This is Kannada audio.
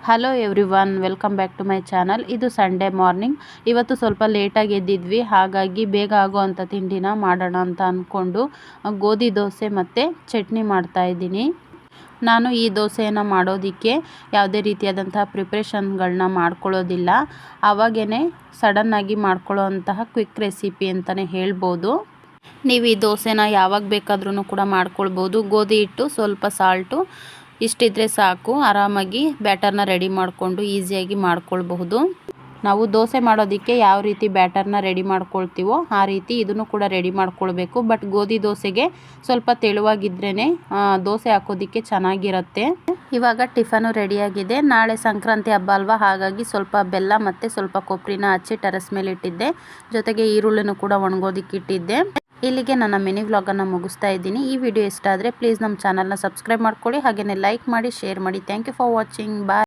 Hello everyone, welcome back to my channel. ಇದು ಸಂಡೇ ಮಾರ್ನಿಂಗ್. ಇವತ್ತು ಸ್ವಲ್ಪ ಲೇಟಾಗಿ ಎದ್ದಿದ್ವಿ, ಹಾಗಾಗಿ ಬೇಗ ಆಗೋವಂಥ ತಿಂಡಿನ ಮಾಡೋಣ ಅಂತ ಅಂದ್ಕೊಂಡು ಗೋಧಿ ದೋಸೆ ಮತ್ತು ಚಟ್ನಿ ಮಾಡ್ತಾಯಿದ್ದೀನಿ. ನಾನು ಈ ದೋಸೆಯನ್ನು ಮಾಡೋದಕ್ಕೆ ಯಾವುದೇ ರೀತಿಯಾದಂತಹ ಪ್ರಿಪ್ರೇಷನ್ಗಳನ್ನ ಮಾಡ್ಕೊಳ್ಳೋದಿಲ್ಲ. ಆವಾಗೇ ಸಡನ್ನಾಗಿ ಮಾಡ್ಕೊಳ್ಳೋ ಅಂತಹ ಕ್ವಿಕ್ ರೆಸಿಪಿ ಅಂತಲೇ ಹೇಳ್ಬೋದು. ನೀವು ಈ ದೋಸೆನ ಯಾವಾಗ ಬೇಕಾದ್ರೂ ಕೂಡ ಮಾಡ್ಕೊಳ್ಬೋದು. ಗೋಧಿ ಹಿಟ್ಟು, ಸ್ವಲ್ಪ ಸಾಲ್ಟು ಇಷ್ಟಿದ್ರೆ ಸಾಕು, ಆರಾಮಾಗಿ ಬ್ಯಾಟರ್ನ ರೆಡಿ ಮಾಡಿಕೊಂಡು ಈಸಿಯಾಗಿ ಮಾಡ್ಕೊಳ್ಬಹುದು. ನಾವು ದೋಸೆ ಮಾಡೋದಕ್ಕೆ ಯಾವ ರೀತಿ ಬ್ಯಾಟರ್ನ ರೆಡಿ ಮಾಡ್ಕೊಳ್ತೀವೋ ಆ ರೀತಿ ಇದನ್ನು ಕೂಡ ರೆಡಿ ಮಾಡ್ಕೊಳ್ಬೇಕು. ಬಟ್ ಗೋಧಿ ದೋಸೆಗೆ ಸ್ವಲ್ಪ ತೆಳುವಾಗಿದ್ರೇ ದೋಸೆ ಹಾಕೋದಕ್ಕೆ ಚೆನ್ನಾಗಿರುತ್ತೆ. ಇವಾಗ ಟಿಫನು ರೆಡಿಯಾಗಿದೆ. ನಾಳೆ ಸಂಕ್ರಾಂತಿ ಹಬ್ಬ ಅಲ್ವಾ, ಹಾಗಾಗಿ ಸ್ವಲ್ಪ ಬೆಲ್ಲ ಮತ್ತು ಸ್ವಲ್ಪ ಕೊಬ್ಬರಿನ ಹಚ್ಚಿ ಟೆರೆಸ್ ಮೇಲೆ ಇಟ್ಟಿದ್ದೆ. ಜೊತೆಗೆ ಈರುಳ್ಳಿನೂ ಕೂಡ ಒಣಗೋದಕ್ಕೆ ಇಟ್ಟಿದ್ದೆ. ಇಲ್ಲಿಗೆ ನನ್ನ ಮಿನಿ ವ್ಲಾಗನ್ನು ಮುಗಿಸ್ತಾ ಇದ್ದೀನಿ. ಈ ವಿಡಿಯೋ ಇಷ್ಟ ಆದರೆ ಪ್ಲೀಸ್ ನಮ್ಮ ಚಾನಲ್ನ ಸಬ್ಸ್ಕ್ರೈಬ್ ಮಾಡ್ಕೊಳ್ಳಿ, ಹಾಗೆಯೇ ಲೈಕ್ ಮಾಡಿ, ಶೇರ್ ಮಾಡಿ. Thank you for watching. Bye.